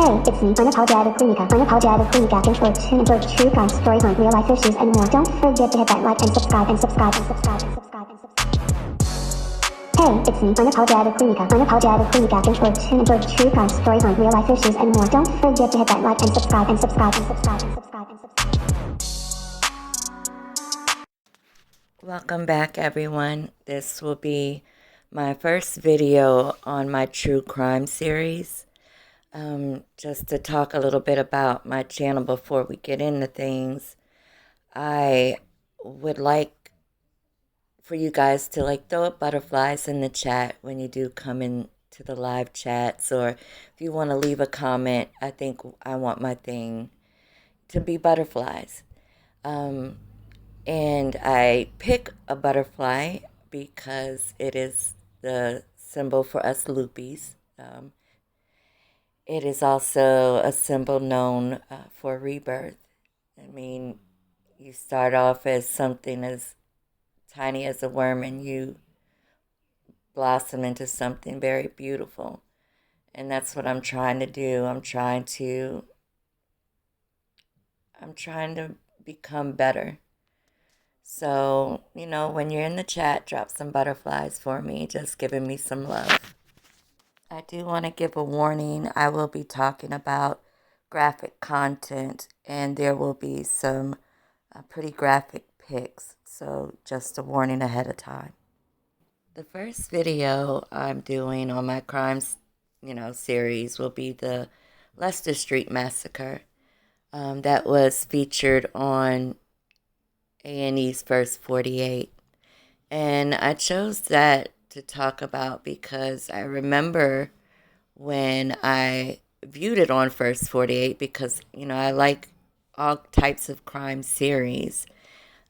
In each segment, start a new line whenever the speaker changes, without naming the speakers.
it's me, unapologetic Clinica, unapologetic Clinica. Binge for tune and enjoy true crime, stories on real life issues and more. Don't forget to hit that like and subscribe and subscribe and subscribe and subscribe and subscribe. Hey, it's me, unapologetic Clinica, unapologetic Clinica. Binge for tune and enjoy true crime, stories on real life issues and more. Don't forget to hit that like and subscribe and subscribe and subscribe and subscribe and subscribe.
Welcome back, everyone. This will be my first video on my true crime series. Just to talk a little bit about my channel before we get into things, I would like for you guys to throw up butterflies in the chat when you do come into the live chats, or if you want to leave a comment. I think I want my thing to be butterflies. And I pick a butterfly because it is the symbol for us Loopies. It is also a symbol known for rebirth. I mean, you start off as something as tiny as a worm and you blossom into something very beautiful. And that's what I'm trying to do. I'm trying to become better. So, when you're in the chat, drop some butterflies for me, just giving me some love. I do want to give a warning. I will be talking about graphic content, and there will be some pretty graphic pics. So just a warning ahead of time. The first video I'm doing on my crimes, series will be the Leicester Street Massacre. That was featured on A&E's First 48. And I chose that to talk about because I remember when I viewed it on First 48, because I like all types of crime series.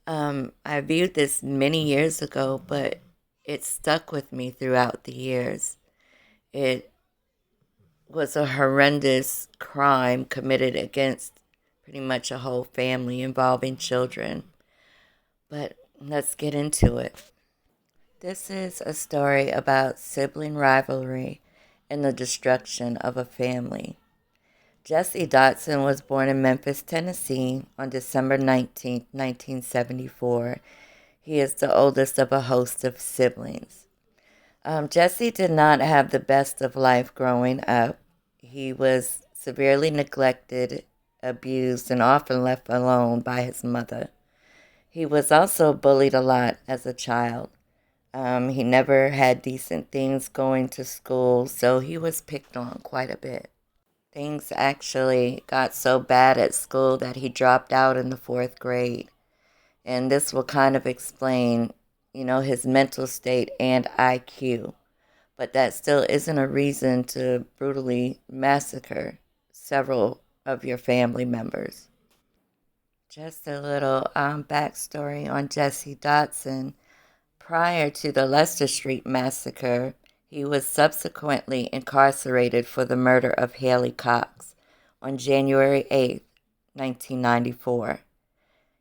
I viewed this many years ago, but it stuck with me throughout the years. It was a horrendous crime committed against pretty much a whole family involving children. But let's get into it. This is a story about sibling rivalry and the destruction of a family. Jesse Dotson was born in Memphis, Tennessee on December 19, 1974. He is the oldest of a host of siblings. Jesse did not have the best of life growing up. He was severely neglected, abused, and often left alone by his mother. He was also bullied a lot as a child. He never had decent things going to school, so he was picked on quite a bit. Things actually got so bad at school that he dropped out in the 4th grade. And this will kind of explain, his mental state and IQ. But that still isn't a reason to brutally massacre several of your family members. Just a little backstory on Jesse Dotson. Prior to the Leicester Street Massacre, he was subsequently incarcerated for the murder of Haley Cox on January 8, 1994.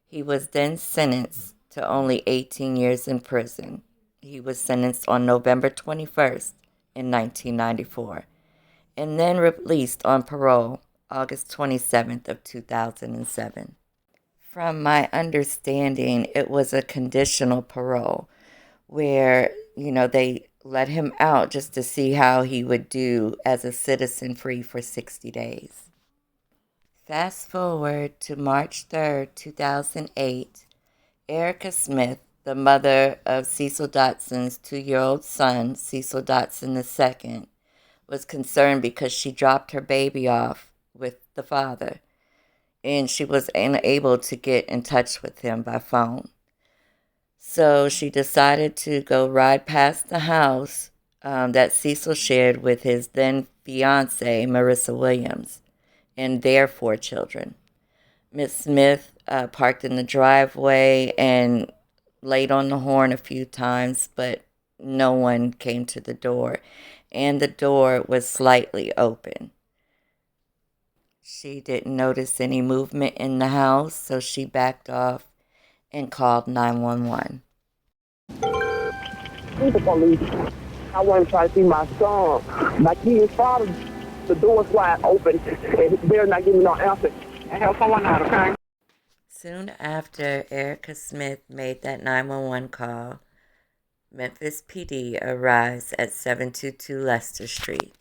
He was then sentenced to only 18 years in prison. He was sentenced on November 21st in 1994, and then released on parole August 27th of 2007. From my understanding, it was a conditional parole where, they let him out just to see how he would do as a citizen free for 60 days. Fast forward to March 3rd, 2008, Erica Smith, the mother of Cecil Dotson's 2-year-old son, Cecil Dotson II, was concerned because she dropped her baby off with the father, and she was unable to get in touch with him by phone. So she decided to go ride past the house that Cecil shared with his then fiancée, Marissa Williams, and their 4 children. Miss Smith parked in the driveway and laid on the horn a few times, but no one came to the door, and the door was slightly open. She didn't notice any movement in the house, so she backed off and called 911.
The police. I want to try to see my son. My kid's father The door's wide open, and they're not giving no answer. And help someone out, okay?
Soon after Erica Smith made that 911 call, Memphis PD arrives at 722 Leicester Street.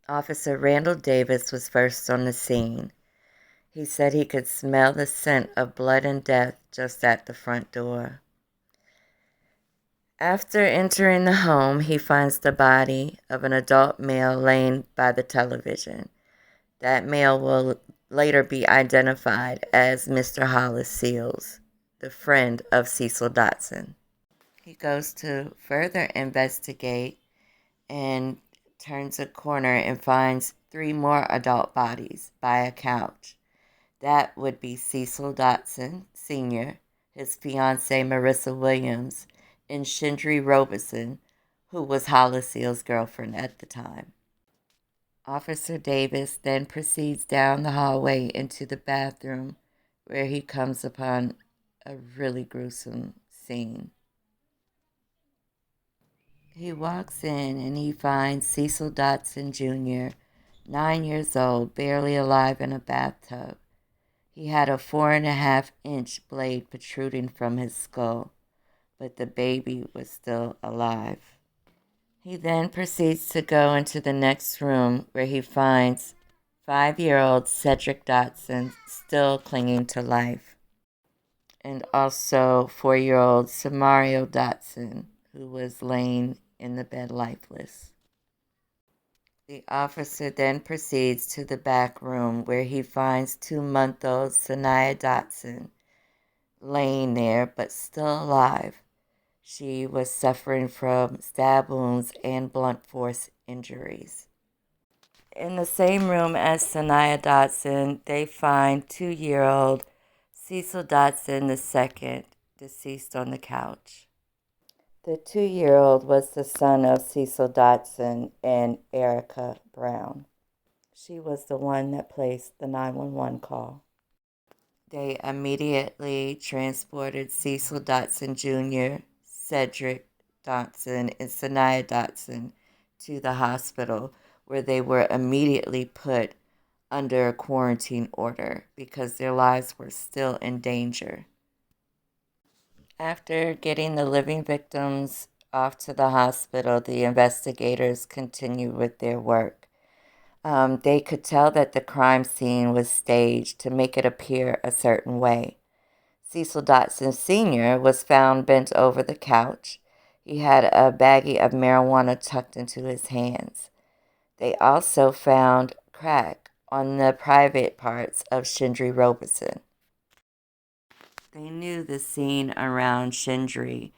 Officer Randall Davis was first on the scene. He said he could smell the scent of blood and death just at the front door. After entering the home, he finds the body of an adult male laying by the television. That male will later be identified as Mr. Hollis Seals, the friend of Cecil Dotson. He goes to further investigate and turns a corner and finds 3 more adult bodies by a couch. That would be Cecil Dotson Sr., his fiancée Marissa Williams, and Shindri Roberson, who was Hollis Seals' girlfriend at the time. Officer Davis then proceeds down the hallway into the bathroom, where he comes upon a really gruesome scene. He walks in and he finds Cecil Dotson Jr., 9 years old, barely alive in a bathtub. He had a 4.5-inch blade protruding from his skull, but the baby was still alive. He then proceeds to go into the next room where he finds 5-year-old Cedric Dotson still clinging to life, and also 4-year-old Samario Dotson, who was laying in the bed lifeless. The officer then proceeds to the back room where he finds 2-month-old Sanaya Dotson laying there but still alive. She was suffering from stab wounds and blunt force injuries. In the same room as Sanaya Dotson, they find 2-year-old Cecil Dotson II deceased on the couch. The 2-year-old was the son of Cecil Dotson and Erica Brown. She was the one that placed the 911 call. They immediately transported Cecil Dotson Jr., Cedric Dotson, and Sanaya Dotson to the hospital, where they were immediately put under a quarantine order because their lives were still in danger. After getting the living victims off to the hospital, the investigators continued with their work. They could tell that the crime scene was staged to make it appear a certain way. Cecil Dotson Sr. was found bent over the couch. He had a baggie of marijuana tucked into his hands. They also found crack on the private parts of Shindri Roberson. They knew the scene around Shindri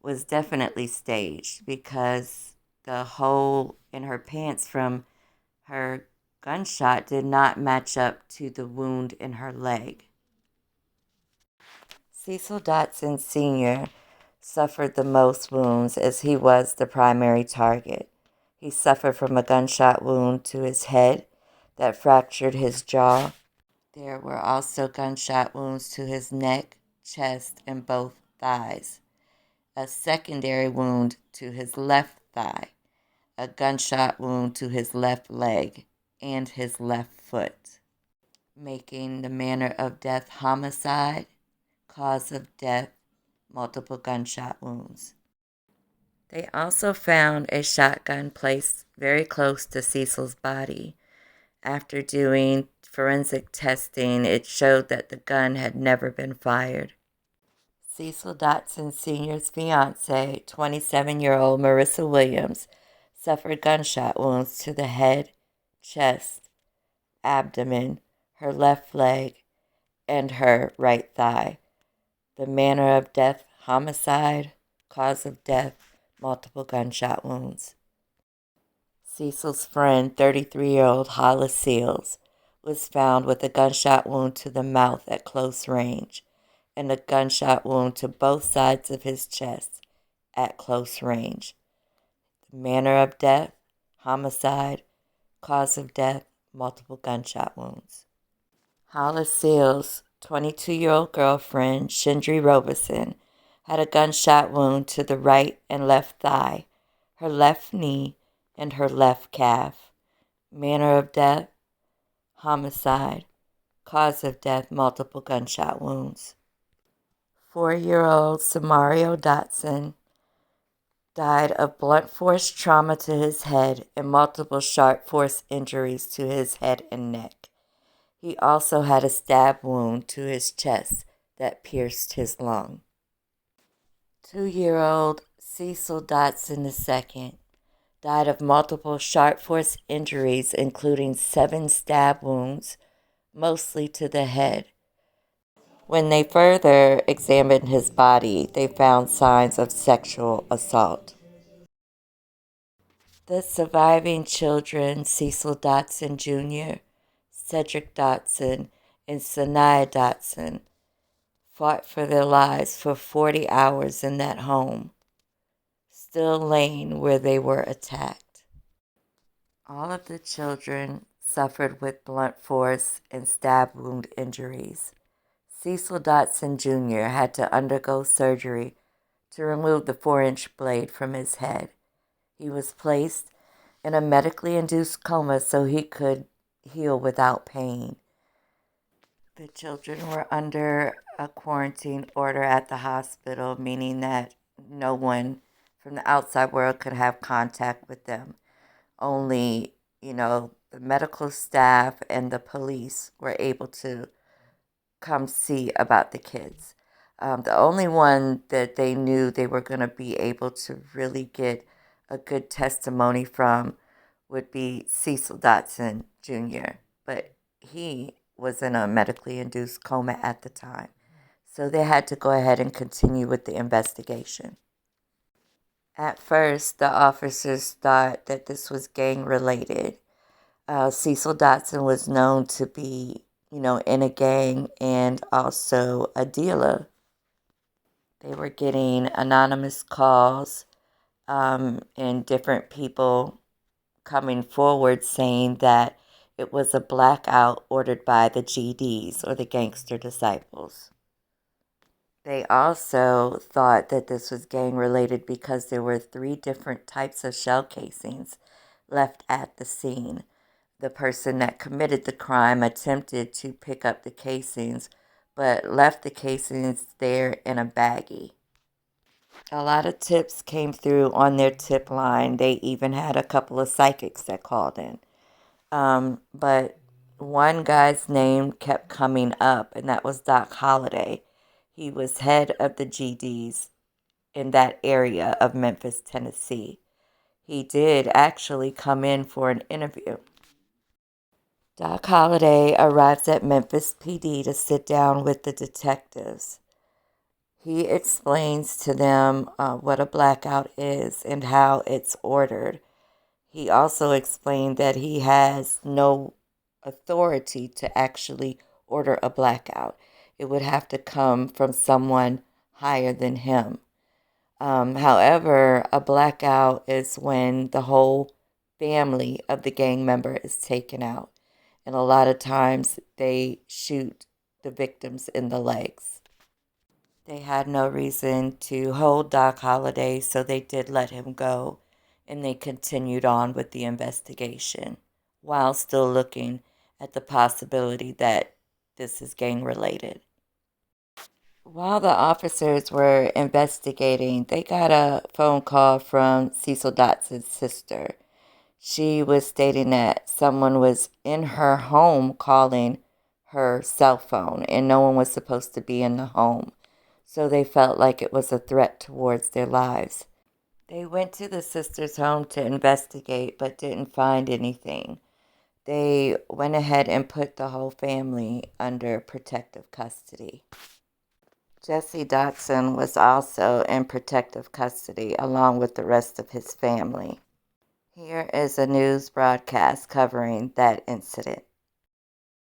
was definitely staged because the hole in her pants from her gunshot did not match up to the wound in her leg. Cecil Dotson Sr. suffered the most wounds as he was the primary target. He suffered from a gunshot wound to his head that fractured his jaw. There were also gunshot wounds to his neck, chest, and both thighs. A secondary wound to his left thigh, a gunshot wound to his left leg, and his left foot, making the manner of death homicide, cause of death, multiple gunshot wounds. They also found a shotgun placed very close to Cecil's body. After doing forensic testing, it showed that the gun had never been fired. Cecil Dotson Sr.'s fiancée, 27-year-old Marissa Williams, suffered gunshot wounds to the head, chest, abdomen, her left leg, and her right thigh. The manner of death, homicide, cause of death, multiple gunshot wounds. Cecil's friend, 33-year-old Hollis Seals, was found with a gunshot wound to the mouth at close range and a gunshot wound to both sides of his chest at close range. The manner of death, homicide, cause of death, multiple gunshot wounds. Hollis Seals' 22-year-old girlfriend, Shindri Roberson, had a gunshot wound to the right and left thigh, her left knee, and her left calf. Manner of death, homicide. Cause of death, multiple gunshot wounds. 4-year-old Samario Dotson died of blunt force trauma to his head and multiple sharp force injuries to his head and neck. He also had a stab wound to his chest that pierced his lung. 2-year-old Cecil Dotson II died of multiple sharp force injuries, including 7 stab wounds, mostly to the head. When they further examined his body, they found signs of sexual assault. The surviving children, Cecil Dotson Jr., Cedric Dotson, and Sanaya Dotson, fought for their lives for 40 hours in that home, still laying where they were attacked. All of the children suffered with blunt force and stab wound injuries. Cecil Dotson Jr. had to undergo surgery to remove the 4-inch blade from his head. He was placed in a medically induced coma so he could heal without pain. The children were under a quarantine order at the hospital, meaning that no one from the outside world could have contact with them. Only, the medical staff and the police were able to come see about the kids. The only one that they knew they were going to be able to really get a good testimony from would be Cecil Dotson Jr., but he was in a medically induced coma at the time. So they had to go ahead and continue with the investigation. At first, the officers thought that this was gang-related. Cecil Dotson was known to be, in a gang and also a dealer. They were getting anonymous calls and different people coming forward saying that it was a blackout ordered by the GDs, or the Gangster Disciples. They also thought that this was gang-related because there were 3 different types of shell casings left at the scene. The person that committed the crime attempted to pick up the casings, but left the casings there in a baggie. A lot of tips came through on their tip line. They even had a couple of psychics that called in. But one guy's name kept coming up, and that was Doc Holliday. He was head of the GDs in that area of Memphis, Tennessee. He did actually come in for an interview. Doc Holliday arrives at Memphis PD to sit down with the detectives. He explains to them what a blackout is and how it's ordered. He also explained that he has no authority to actually order a blackout. It would have to come from someone higher than him. However, a blackout is when the whole family of the gang member is taken out. And a lot of times they shoot the victims in the legs. They had no reason to hold Doc Holliday, so they did let him go, and they continued on with the investigation while still looking at the possibility that this is gang-related. While the officers were investigating, they got a phone call from Cecil Dotson's sister. She was stating that someone was in her home calling her cell phone, and no one was supposed to be in the home. So they felt like it was a threat towards their lives. They went to the sister's home to investigate, but didn't find anything. They went ahead and put the whole family under protective custody. Jesse Dotson was also in protective custody along with the rest of his family. Here is a news broadcast covering that incident.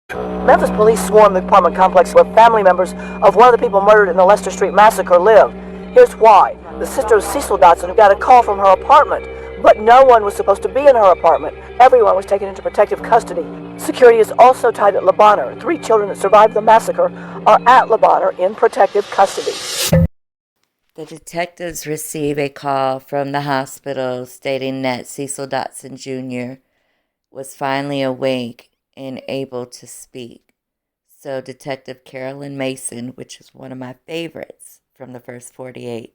Memphis police swarmed the apartment complex where family members of one of the people murdered in the Leicester Street Massacre live. Here's why. The sister of Cecil Dotson who got a call from her apartment, but no one was supposed to be in her apartment. Everyone was taken into protective custody. Security is also tied at Le Bonheur. 3 children that survived the massacre are at Le Bonheur in protective custody.
The detectives receive a call from the hospital stating that Cecil Dotson Jr. was finally awake and able to speak. So Detective Carolyn Mason, which is one of my favorites from the first 48,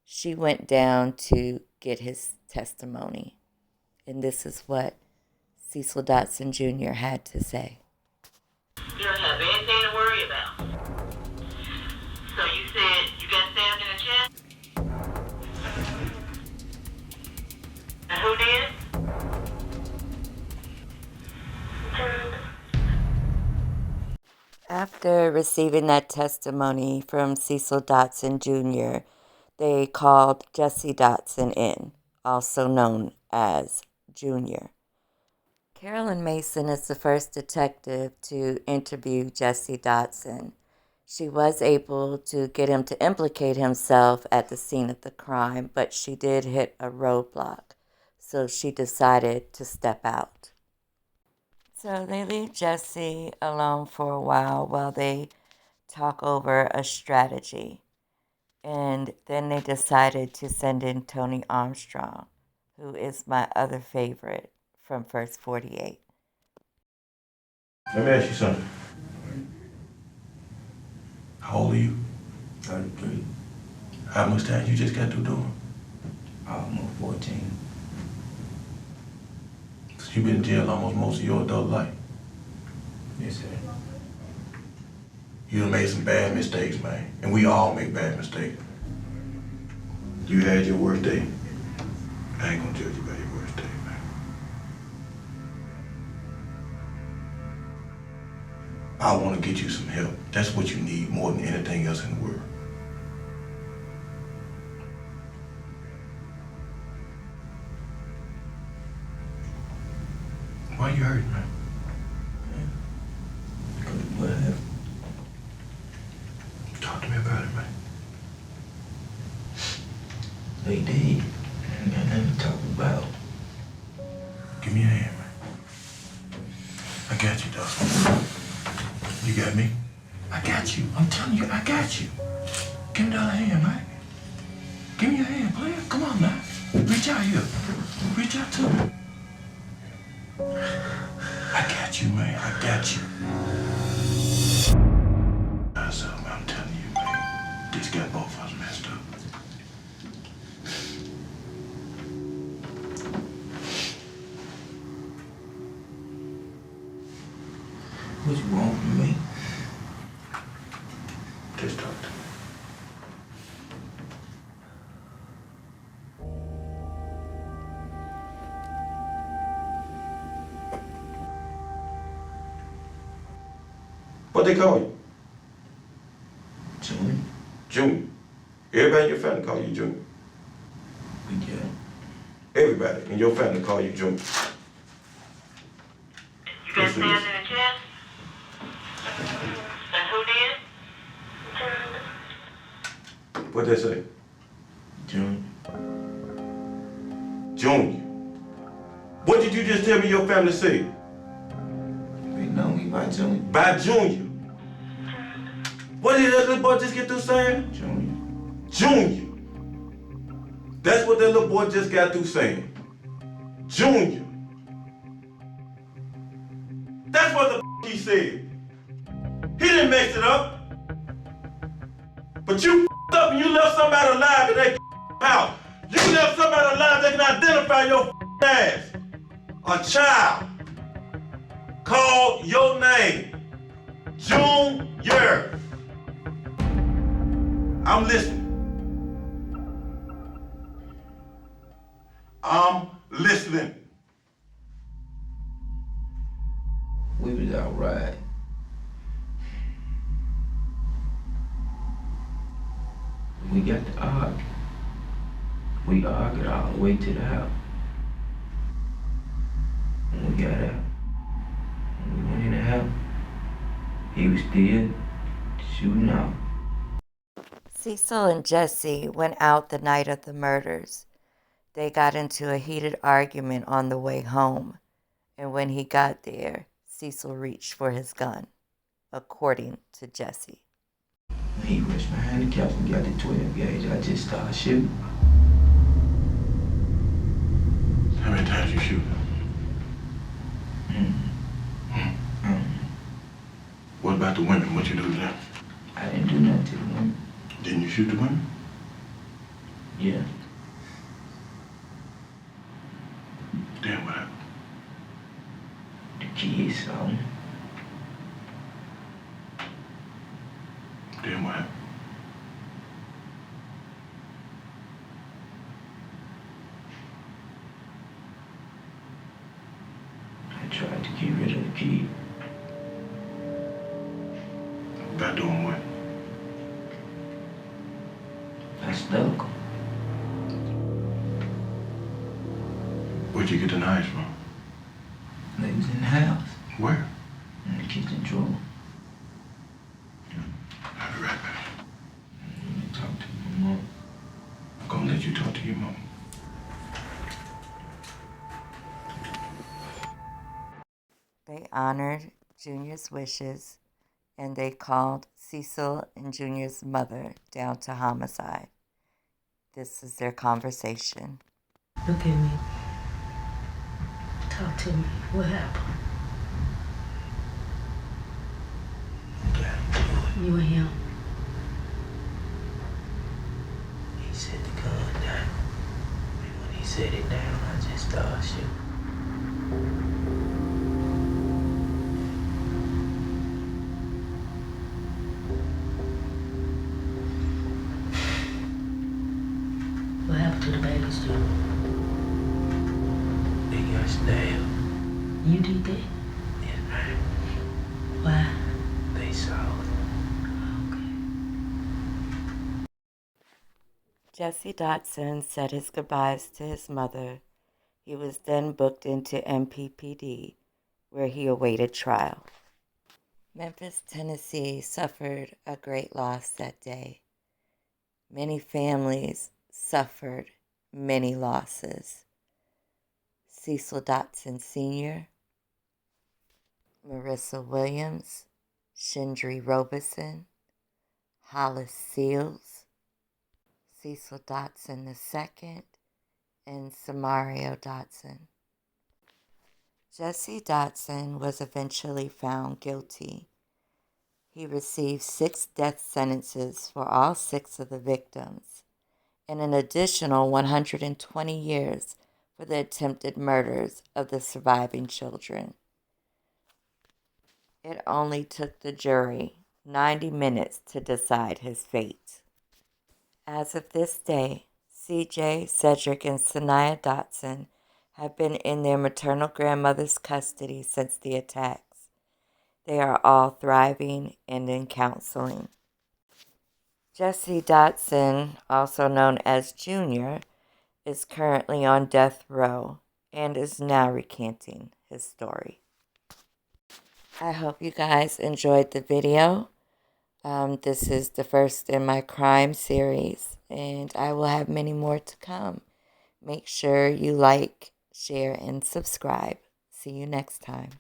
she went down to get his testimony. And this is what Cecil Dotson Jr. had to say.
You don't have anything to worry about. So you said you got stabbed in the chest? And who did?
After receiving that testimony from Cecil Dotson Jr., they called Jesse Dotson in, also known as Junior. Carolyn Mason is the first detective to interview Jesse Dotson. She was able to get him to implicate himself at the scene of the crime, but she did hit a roadblock, so she decided to step out. So they leave Jesse alone for a while they talk over a strategy. And then they decided to send in Tony Armstrong, who is my other favorite from First 48.
Let me ask you something. How old are you?
33.
How much time you just got through doing?
Almost 14.
So you've been in jail almost most of your adult life.
Yes, sir.
You done made some bad mistakes, man. And we all make bad mistakes. You had your worst day. I ain't gonna judge you by your worst day, man. I wanna get you some help. That's what you need more than anything else in the world. Why you hurting, man?
What happened?
Talk to me about it, man.
They did. I ain't got nothing to talk about.
Give me a hand, man. I got you, Dotson. You got me? I got you. I'm telling you, I got you. Give me the other hand, man. Give me your hand, player. Come on, now. Reach out here. Reach out to me. I got you, man. I got you. I'm telling you, man. This got both of us messed up.
What you want from me?
Just talk to me. What they call you?
Junior?
Junior. Everybody in your family call you Junior.
We got
Everybody in your family call you Junior.
You got stabbed in the chest? And who did?
What they say?
Junior.
Junior. What did you just tell me your family said?
They know me by Junior.
By Junior. What did that little boy just get through saying?
Junior.
Junior. That's what that little boy just got through saying. Junior. That's what the he said. He didn't mix it up. But you up and you left somebody alive in that house. You left somebody alive that can identify your ass. A child called your name. Junior. I'm listening. I'm listening.
We was out riding. We got to argue. We argued all the way to the house. When we got out, when we went in the house, he was still shooting off.
Cecil and Jesse went out the night of the murders. They got into a heated argument on the way home, and when he got there, Cecil reached for his gun, according to Jesse.
When he rushed behind the couch and got the 12 gauge, I just started shooting.
How many times you shoot? about the women? What you do to them?
I didn't do nothing to the woman.
Didn't you shoot the women?
Yeah.
Then what happened?
The kids saw me.
Then what happened?
I tried to get rid of the kid.
By doing what?
I stuck him.
Where'd you get the knives from?
They was in the house.
Where?
In the kitchen drawer.
I'll be right back.
Let me talk to my mom.
I'm gonna let you talk to your mom.
They honored Junior's wishes, and they called Cecil and Junior's mother down to homicide. This is their conversation.
Look at me. Talk to me. What happened? You and him.
He set the gun down. And when he set it down, I just started shooting.
What happened to the babies, Junior?
They got stabbed.
You did that?
Yes, ma'am.
Why?
They saw it.
Jesse Dotson said his goodbyes to his mother. He was then booked into MPPD, where he awaited trial. Memphis, Tennessee suffered a great loss that day. Many families suffered many losses. Cecil Dotson Sr., Marissa Williams, Shindri Roberson, Hollis Seals, Cecil Dotson II, and Samario Dotson. Jesse Dotson was eventually found guilty. He received 6 death sentences for all 6 of the victims, and an additional 120 years for the attempted murders of the surviving children. It only took the jury 90 minutes to decide his fate. As of this day, CJ, Cedric, and Sanaya Dotson have been in their maternal grandmother's custody since the attacks. They are all thriving and in counseling. Jesse Dotson, also known as Junior, is currently on death row and is now recanting his story. I hope you guys enjoyed the video. This is the first in my crime series, and I will have many more to come. Make sure you like, share, and subscribe. See you next time.